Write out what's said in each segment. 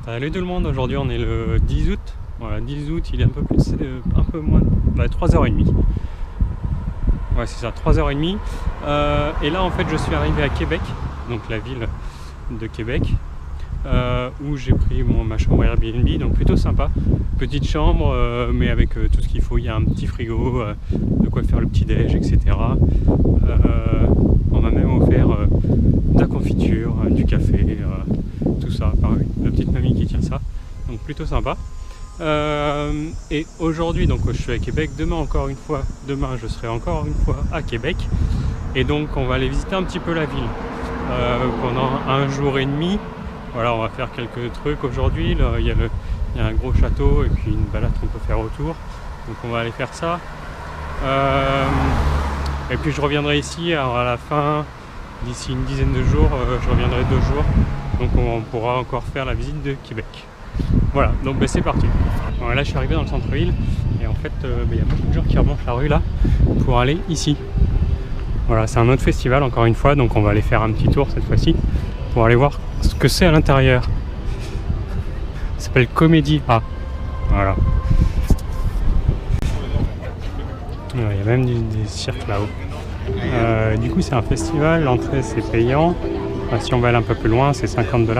Salut tout le monde, aujourd'hui on est le 10 août. Voilà, 10 août, il est un peu moins, 3h30. Ouais, c'est ça, 3h30. Et là en fait je suis arrivé à Québec, donc la ville de Québec, où j'ai pris ma chambre Airbnb, donc plutôt sympa. Petite chambre, mais avec tout ce qu'il faut. Il y a un petit frigo, de quoi faire le petit déj, etc. On m'a même offert de la confiture, du café, tout ça, pareil. La petite mamie qui tient ça, donc plutôt sympa. Et aujourd'hui, donc je suis à Québec. Demain je serai encore une fois à Québec. Et donc on va aller visiter un petit peu la ville pendant un jour et demi. Voilà, on va faire quelques trucs aujourd'hui. Il y a un gros château et puis une balade qu'on peut faire autour. Donc on va aller faire ça. Et puis je reviendrai ici alors à la fin, d'ici une dizaine de jours, je reviendrai 2 jours. Donc on pourra encore faire la visite de Québec. Voilà, donc c'est parti. Bon, là je suis arrivé dans le centre-ville et en fait il y a beaucoup de gens qui remontent la rue là pour aller ici. Voilà, c'est un autre festival encore une fois, donc on va aller faire un petit tour cette fois-ci pour aller voir ce que c'est à l'intérieur. Ça s'appelle Comédie A. Voilà. Il y a même des cirques là-haut. Du coup c'est un festival, l'entrée c'est payant. Enfin, si on va aller un peu plus loin c'est 50 $.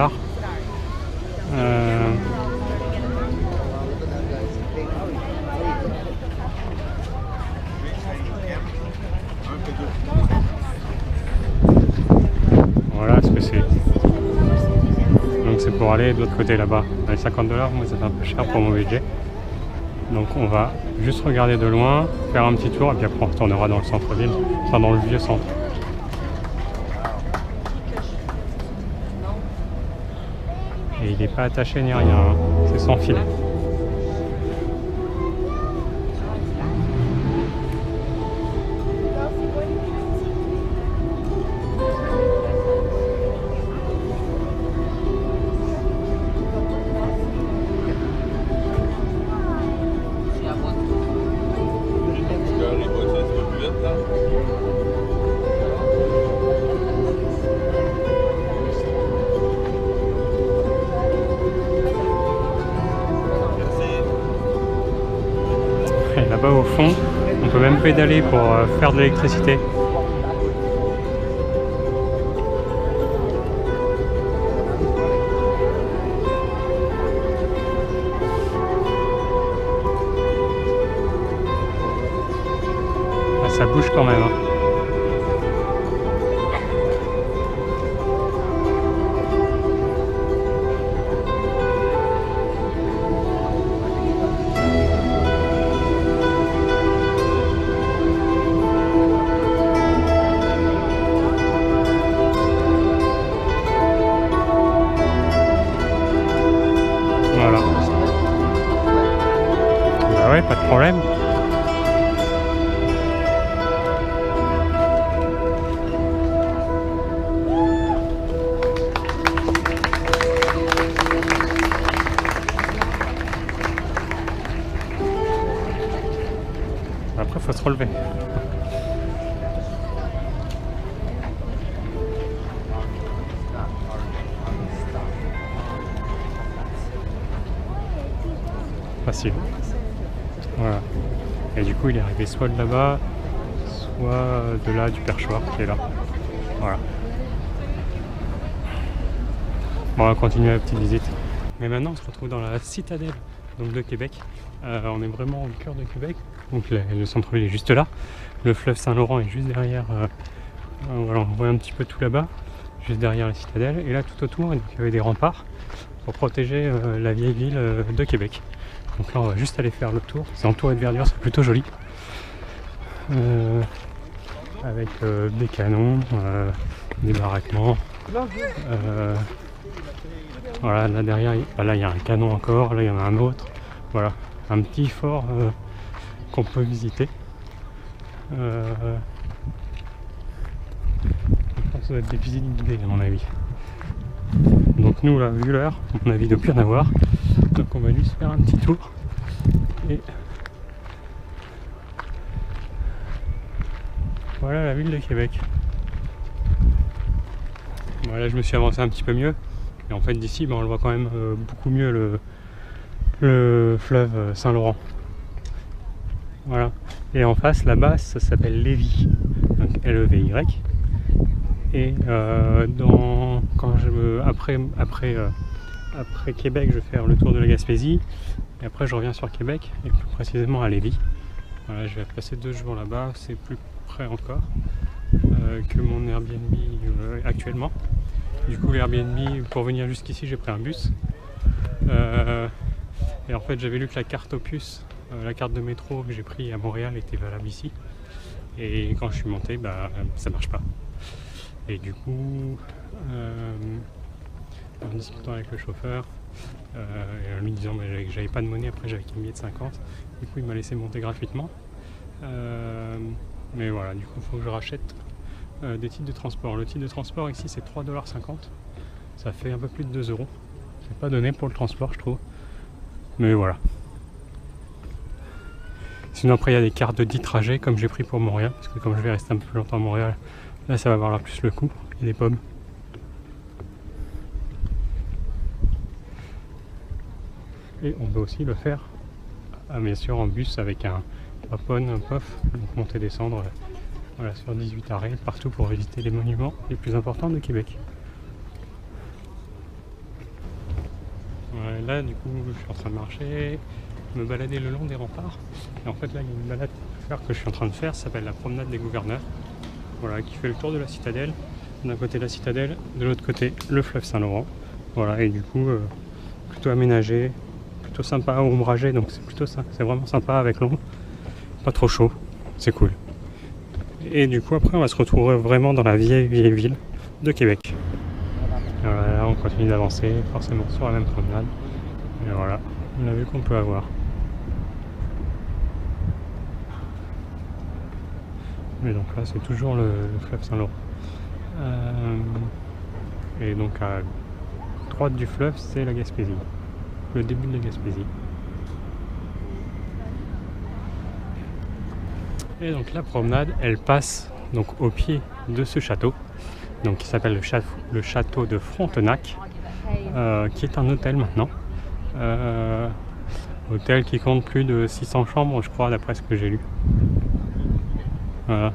Voilà ce que c'est. Donc c'est pour aller de l'autre côté là-bas. Les 50 $, moi c'est un peu cher pour mon budget. Donc on va juste regarder de loin, faire un petit tour et puis après on retournera dans le centre-ville, enfin dans le vieux centre. Et il n'est pas attaché ni rien, hein. C'est sans fil. Et là-bas au fond, on peut même pédaler pour faire de l'électricité. Ah, ça bouge quand même, hein. Voilà. Bah ouais, pas de problème. Après, faut se relever. Facile. Voilà. Et du coup, il est arrivé soit de là-bas, soit de là, du perchoir qui est là. Voilà. Bon, on va continuer la petite visite. Mais maintenant, on se retrouve dans la citadelle donc de Québec. On est vraiment au cœur de Québec. Donc le centre-ville est juste là. Le fleuve Saint-Laurent est juste derrière. Voilà, on voit un petit peu tout là-bas, juste derrière la citadelle. Et là, tout autour, donc, il y avait des remparts pour protéger la vieille ville de Québec. Donc là on va juste aller faire le tour, c'est entouré de verdure, c'est plutôt joli. Avec des canons, des baraquements. Voilà, là derrière, là il y a un canon encore, là il y en a un autre. Voilà, un petit fort qu'on peut visiter. Je pense que ça doit être des visites guidées à mon avis. Donc nous là, vu l'heure, à mon avis il ne doit plus en avoir. Donc on va juste faire un petit tour et voilà la ville de Québec. Voilà, je me suis avancé un petit peu mieux. Et en fait d'ici on le voit quand même beaucoup mieux le fleuve Saint-Laurent. Voilà. Et en face là-bas ça s'appelle Lévis, donc L-E-V-Y. Et après Québec, je vais faire le tour de la Gaspésie. Et après, je reviens sur Québec, et plus précisément à Lévis. Voilà, je vais passer 2 jours là-bas. C'est plus près encore que mon Airbnb actuellement. Du coup, l'Airbnb, pour venir jusqu'ici, j'ai pris un bus. Et en fait, j'avais lu que la carte Opus, la carte de métro que j'ai pris à Montréal était valable ici. Et quand je suis monté, ça marche pas. Et du coup, en discutant avec le chauffeur, et en lui disant que j'avais pas de monnaie, après j'avais qu'un billet de 50, du coup il m'a laissé monter gratuitement. Mais voilà, du coup il faut que je rachète des titres de transport. Le titre de transport ici c'est 3,50 $, ça fait un peu plus de 2 €. C'est pas donné pour le transport je trouve, mais voilà. Sinon après il y a des cartes de 10 trajets comme j'ai pris pour Montréal, parce que comme je vais rester un peu plus longtemps à Montréal, là ça va valoir plus le coup. Il y a des pommes. Et on peut aussi le faire bien sûr en bus avec un PON, un POF, donc monter descendre voilà, sur 18 arrêts partout pour visiter les monuments les plus importants de Québec. Voilà, là du coup je suis en train de marcher, me balader le long des remparts. Et en fait là il y a une balade que je suis en train de faire, ça s'appelle la promenade des gouverneurs. Voilà, qui fait le tour de la citadelle. D'un côté la citadelle, de l'autre côté le fleuve Saint-Laurent. Voilà, et du coup plutôt aménagé, plutôt sympa, ombragé, donc c'est plutôt ça, c'est vraiment sympa avec l'ombre, pas trop chaud, c'est cool. Et du coup après on va se retrouver vraiment dans la vieille ville de Québec. Voilà, là on continue d'avancer, forcément sur la même promenade. Et voilà, on a vu qu'on peut avoir. Mais donc là c'est toujours le fleuve Saint-Laurent. Et donc à droite du fleuve c'est la Gaspésie, le début de la Gaspésie. Et donc la promenade elle passe donc au pied de ce château, donc qui s'appelle le château de Frontenac, qui est un hôtel maintenant. Hôtel qui compte plus de 600 chambres je crois d'après ce que j'ai lu. Voilà,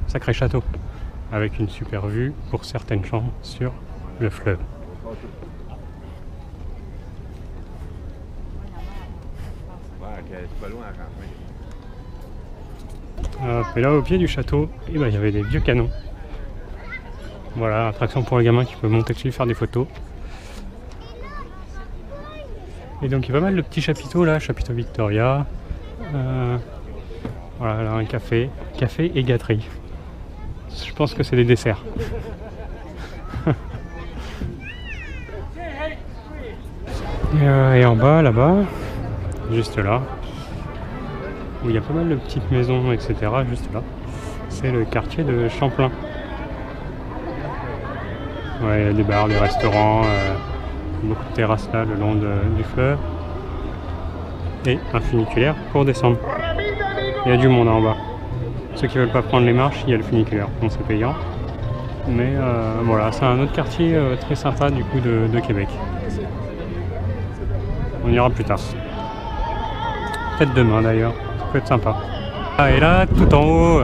sacré château, avec une super vue pour certaines chambres sur le fleuve. Et là au pied du château, il y avait des vieux canons. Voilà, attraction pour le gamin qui peut monter dessus et faire des photos. Et donc il y a pas mal de petits chapiteaux là, chapiteau Victoria. Voilà, là, un café et gâterie. Je pense que c'est des desserts. Et en bas, là-bas, juste là, où il y a pas mal de petites maisons, etc., juste là, c'est le quartier de Champlain. Ouais, il y a des bars, des restaurants, beaucoup de terrasses là, le long du fleuve. Et un funiculaire pour descendre. Il y a du monde en bas. Ceux qui veulent pas prendre les marches, il y a le funiculaire, donc c'est payant. Mais voilà, c'est un autre quartier très sympa du coup de Québec. On ira plus tard. Peut-être demain d'ailleurs, ça peut être sympa. Ah, et là, tout en haut,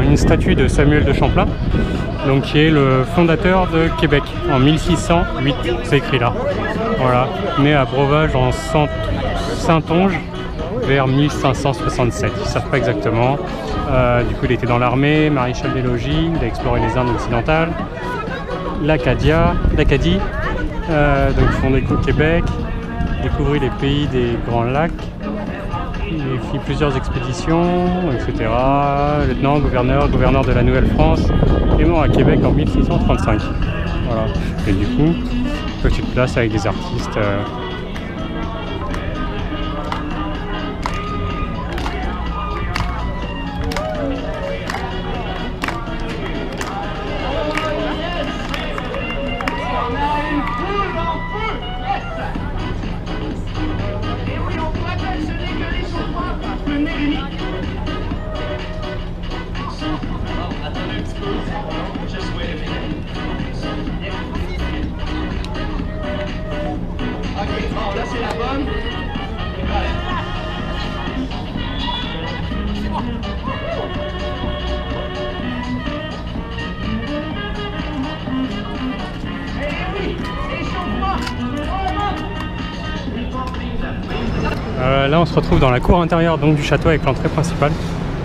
une statue de Samuel de Champlain, donc qui est le fondateur de Québec en 1608, c'est écrit là. Voilà, né à Breuvage en Saintonge vers 1567, ils ne savent pas exactement. Du coup il était dans l'armée, maréchal des logis, il a exploré les Indes occidentales, l'Acadie, donc fondé Québec, découvrit les pays des Grands Lacs, il fit plusieurs expéditions, etc. Lieutenant, gouverneur de la Nouvelle-France, et mort à Québec en 1635. Voilà. Et du coup, petite place avec des artistes. Bon, là c'est la bonne. Là on se retrouve dans la cour intérieure donc, du château avec l'entrée principale.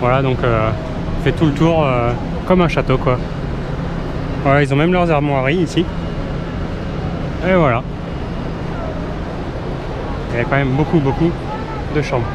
Voilà, donc on fait tout le tour comme un château quoi. Voilà, ils ont même leurs armoiries ici. Et voilà. Il y a quand même beaucoup de chambres.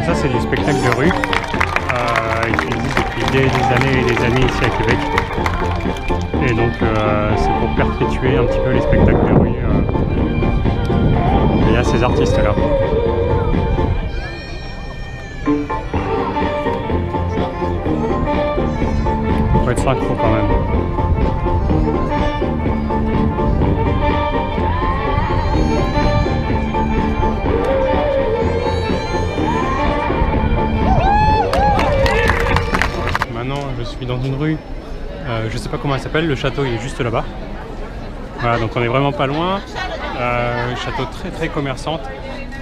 Ça c'est du spectacle de rue qui existe depuis des années et des années ici à Québec, et donc c'est pour perpétuer un petit peu les spectacles de rue. Il y a ces artistes là. Il faut être synchro quand même. Je suis dans une rue, je sais pas comment elle s'appelle, le château il est juste là-bas. Voilà, donc on est vraiment pas loin. Château très commerçante.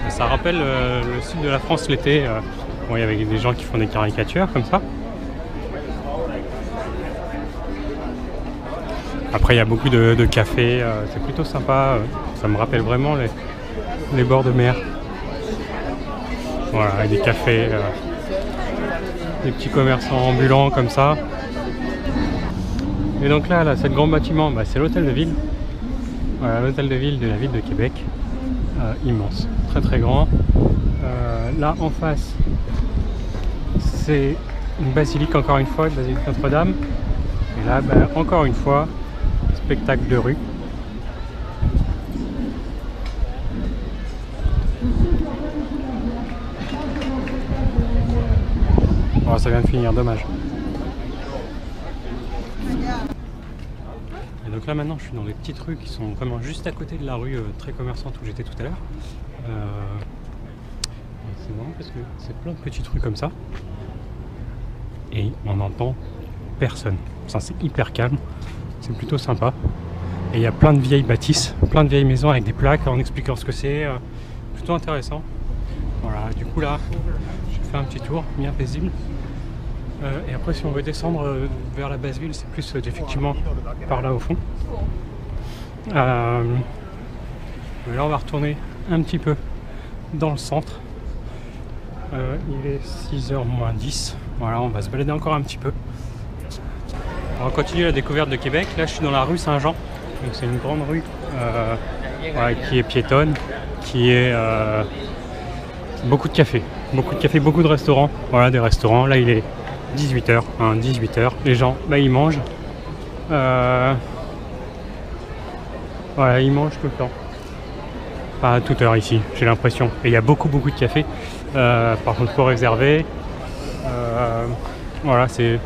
Ça rappelle le sud de la France l'été. Bon, il y avait des gens qui font des caricatures comme ça. Après il y a beaucoup de cafés, c'est plutôt sympa. Ça me rappelle vraiment les bords de mer. Voilà, avec des cafés. Des petits commerçants ambulants comme ça. Et donc là c'est le grand bâtiment, c'est l'hôtel de ville. Voilà, l'hôtel de ville de la ville de Québec. Immense, très grand. Là en face, c'est une basilique, encore une fois, une basilique Notre-Dame. Et là, encore une fois, spectacle de rue. Oh, ça vient de finir, dommage. Et donc là maintenant je suis dans les petites rues qui sont vraiment juste à côté de la rue très commerçante où j'étais tout à l'heure. C'est marrant parce que c'est plein de petites rues comme ça. Et on n'entend personne. Ça, c'est hyper calme, c'est plutôt sympa. Et il y a plein de vieilles bâtisses, plein de vieilles maisons avec des plaques en expliquant ce que c'est. Plutôt intéressant. Voilà, du coup là, je fais un petit tour bien paisible. Et après si on veut descendre vers la basse ville, c'est plus effectivement par là au fond. Mais là on va retourner un petit peu dans le centre. Il est 6h moins 10. Voilà, on va se balader encore un petit peu. On va continuer la découverte de Québec. Là je suis dans la rue Saint-Jean. Donc c'est une grande rue voilà, qui est piétonne, qui est beaucoup de cafés, beaucoup de restaurants. Voilà, des restaurants. Là il est 18h, 18h, les gens, ils mangent. Voilà, ils mangent tout le temps. Pas à toute heure ici, j'ai l'impression. Et il y a beaucoup de cafés. Par contre, faut réserver. Voilà, c'est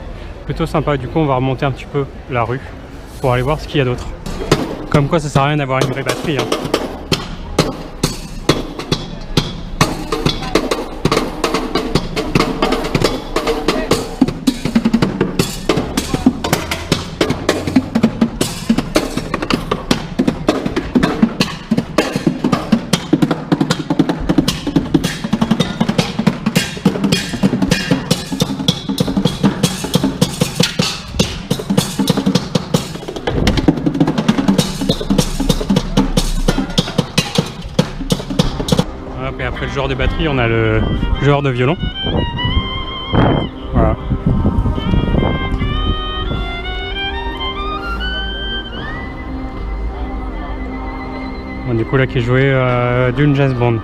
plutôt sympa. Du coup, on va remonter un petit peu la rue pour aller voir ce qu'il y a d'autre. Comme quoi, ça sert à rien d'avoir une vraie batterie. Et après le joueur de batterie, on a le joueur de violon. Voilà. Bon, du coup là qui jouait d'une James Bond.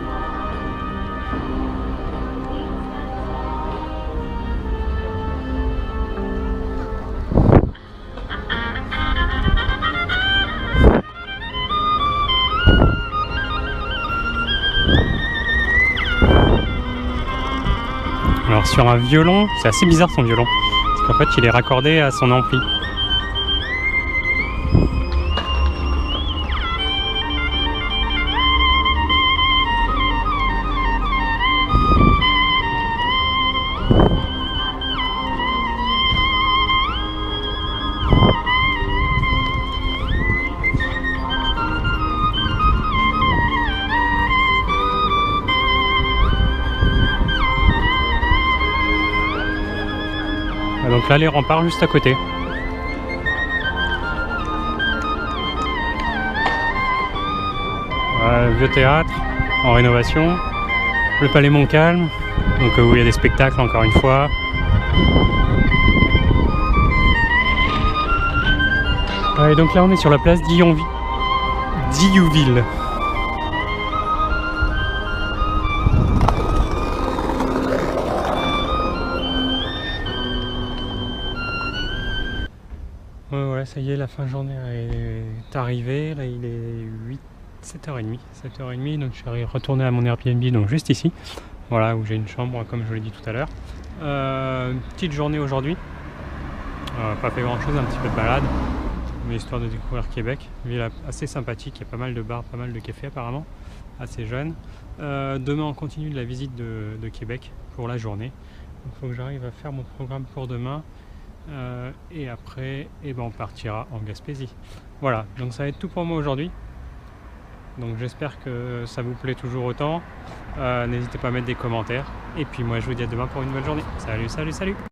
Alors sur un violon, c'est assez bizarre son violon, parce qu'en fait il est raccordé à son ampli. Donc là les remparts juste à côté. Voilà, le vieux théâtre en rénovation. Le palais Montcalm, donc où il y a des spectacles encore une fois. Et donc là on est sur la place d'Youville. Voilà, ça y est, la fin de journée est arrivée. Là il est 7h30, donc je suis retourné à mon Airbnb, donc juste ici, voilà, où j'ai une chambre comme je vous l'ai dit tout à l'heure. Petite journée aujourd'hui, pas fait grand chose, un petit peu de balade, mais histoire de découvrir Québec. Ville assez sympathique, il y a pas mal de bars, pas mal de cafés apparemment, assez jeune. Demain on continue de la visite de Québec pour la journée, il faut que j'arrive à faire mon programme pour demain. Et après on partira en Gaspésie. Voilà, donc ça va être tout pour moi aujourd'hui. Donc j'espère que ça vous plaît toujours autant. N'hésitez pas à mettre des commentaires. Et puis moi je vous dis à demain pour une nouvelle journée. Salut, salut, salut!